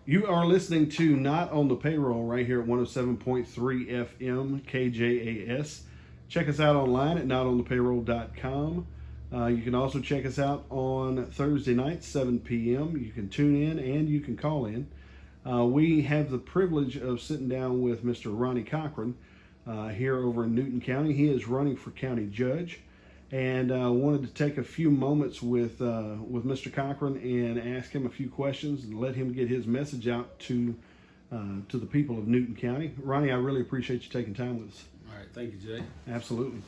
You are listening to Not on the Payroll right here at 107.3 FM KJAS. Check us out online at notonthepayroll.com. You can also check us out on Thursday nights, 7 p.m. You can tune in and you can call in. We have the privilege of sitting down with Mr. Ronnie Cochran here over in Newton County. He is running for county judge, and wanted to take a few moments with Mr. Cochran and ask him a few questions and let him get his message out to the people of Newton County. Ronnie, I really appreciate you taking time with us. All right, thank you, Jay. Absolutely.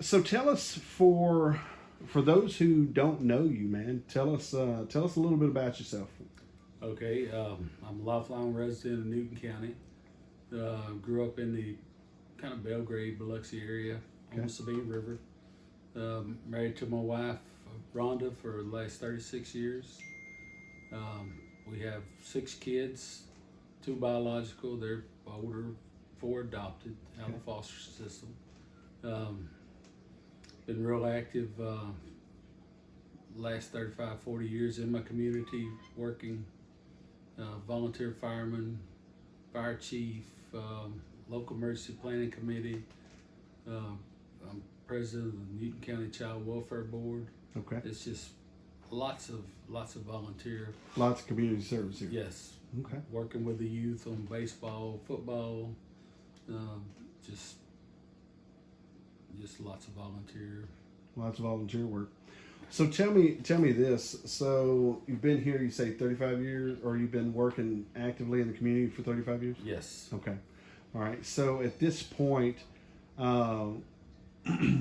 So tell us, for those who don't know you, man, tell us a little bit about yourself. Okay, I'm a lifelong resident of Newton County. Grew up in the kind of Belgrade, Biloxi area on the Sabine River. Married to my wife, Rhonda, for the last 36 years. We have 6 kids, 2 biological. They're older, 4 adopted out of the foster system. Been real active last 35, 40 years in my community, working volunteer fireman, fire chief, local emergency planning committee. I'm president of the Newton County Child Welfare Board. Okay. It's just lots of volunteer. Lots of community service here. Yes. Okay. Working with the youth on baseball, football, just lots of volunteer. Lots of volunteer work. So tell me this. So you've been here, you say 35 years, or you've been working actively in the community for 35 years? Yes. Okay. All right. So at this point,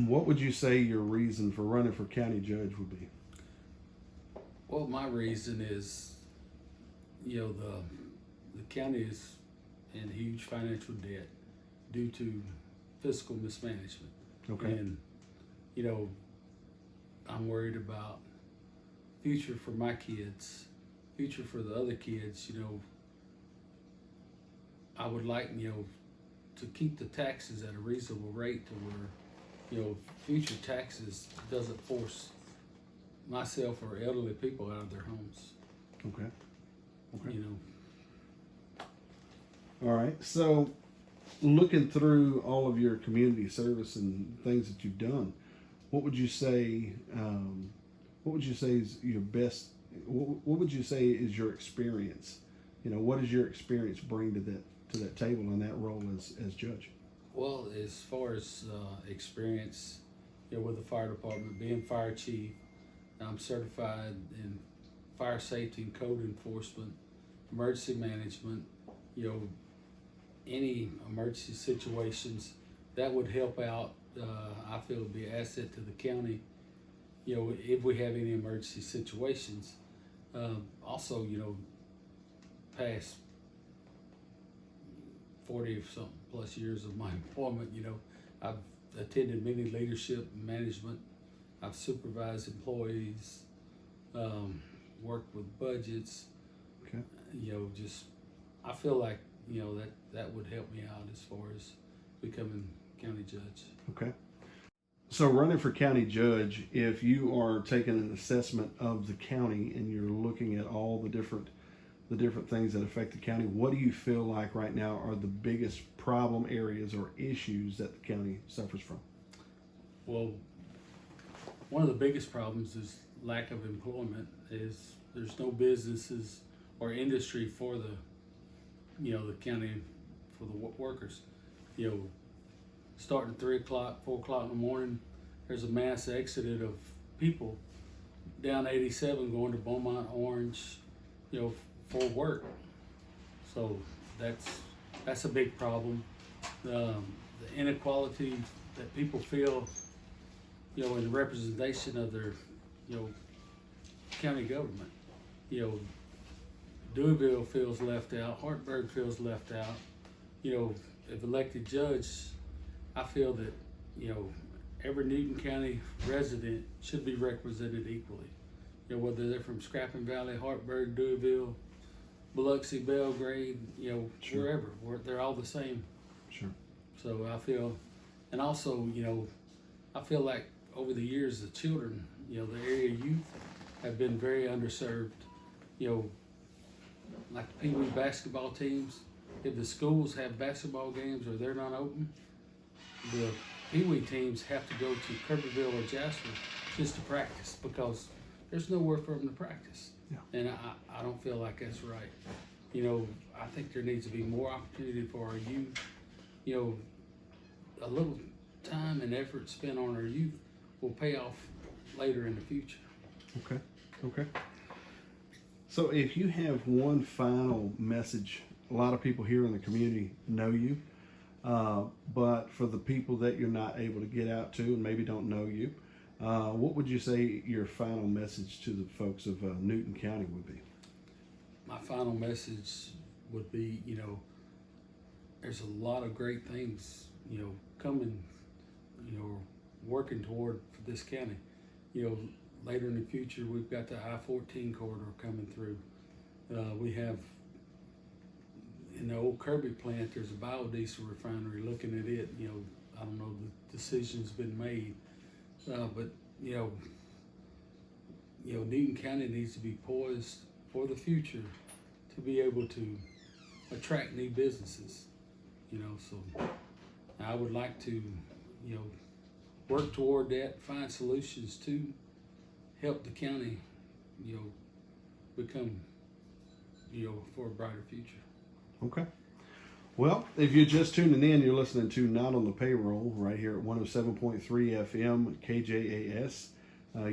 what would you say your reason for running for county judge would be? Well, my reason is, the county is in huge financial debt due to fiscal mismanagement. Okay. And, I'm worried about future for my kids, future for the other kids. I would like, to keep the taxes at a reasonable rate to where, future taxes doesn't force myself or elderly people out of their homes. Okay. All right. So looking through all of your community service and things that you've done, what would you say is your best? What would you say is your experience? What does your experience bring to that table in that role as judge? Well, as far as experience, with the fire department, being fire chief, I'm certified in fire safety and code enforcement, emergency management. Any emergency situations that would help out. I feel would be an asset to the county, if we have any emergency situations. Also, past 40 something plus years of my employment, I've attended many leadership and management. I've supervised employees, worked with budgets. Okay. I feel like, that would help me out as far as becoming county judge. Okay. So running for county judge, if you are taking an assessment of the county and you're looking at all the different things that affect the county, what do you feel like right now are the biggest problem areas or issues that the county suffers from? Well, one of the biggest problems is lack of employment. Is there's no businesses or industry for the county, for the workers. Starting at 3 o'clock, 4 o'clock in the morning, there's a mass exodus of people down 87 going to Beaumont, Orange, for work. So that's a big problem. The inequality that people feel, in the representation of their, county government. Deweyville feels left out, Hartburg feels left out. If elected judge, I feel that, every Newton County resident should be represented equally. Whether they're from Scrappin Valley, Hartburg, Deweyville, Biloxi, Belgrade, Sure. wherever, they're all the same. Sure. So I feel, and also, I feel like over the years, the children, the area youth have been very underserved. like the Pee Wee basketball teams, if the schools have basketball games or they're not open, the Pee Wee teams have to go to Kirbyville or Jasper just to practice because there's nowhere for them to practice. Yeah. And I don't feel like that's right. You know, I think there needs to be more opportunity for our youth. You know, a little time and effort spent on our youth will pay off later in the future. Okay. Okay. So if you have one final message, a lot of people here in the community know you, but for the people that you're not able to get out to and maybe don't know you, what would you say your final message to the folks of Newton County would be? My final message would be, you know, there's a lot of great things, you know, coming, you know, working toward for this county. You know, later in the future, we've got the I-14 corridor coming through. We have, in the old Kirby plant, there's a biodiesel refinery. Looking at it, you know, I don't know, the decision's been made. But, you know, Newton County needs to be poised for the future to be able to attract new businesses, you know, so I would like to, you know, work toward that, find solutions to help the county, you know, become, you know, for a brighter future. Okay. Well, if you're just tuning in, you're listening to Not on the Payroll right here at 107.3 FM KJAS.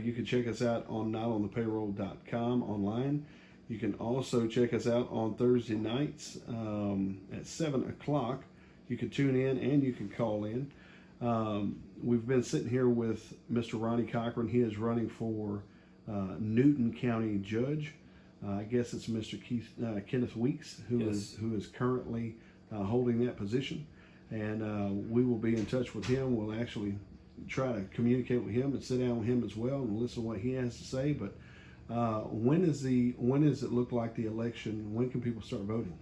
You can check us out on notonthepayroll.com online. You can also check us out on Thursday nights at 7 o'clock. You can tune in and you can call in. We've been sitting here with Mr. Ronnie Cochran. He is running for Newton County Judge. I guess it's Mr. Kenneth Weeks who is currently holding that position. And we will be in touch with him. We'll actually try to communicate with him and sit down with him as well and listen to what he has to say. But when does it look like the election? When can people start voting?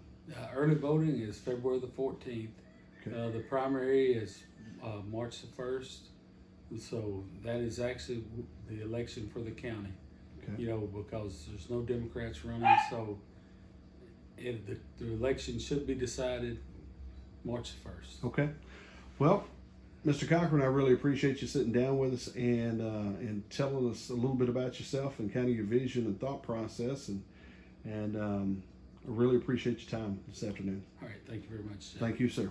Early voting is February the 14th. Okay. The primary is March the 1st. So that is actually the election for the county. Okay. You know, because there's no Democrats running, so the election should be decided March the 1st. Okay. Well, Mr. Cochran, I really appreciate you sitting down with us and telling us a little bit about yourself and kind of your vision and thought process, and I really appreciate your time this afternoon. All right. Thank you very much. Thank you, sir.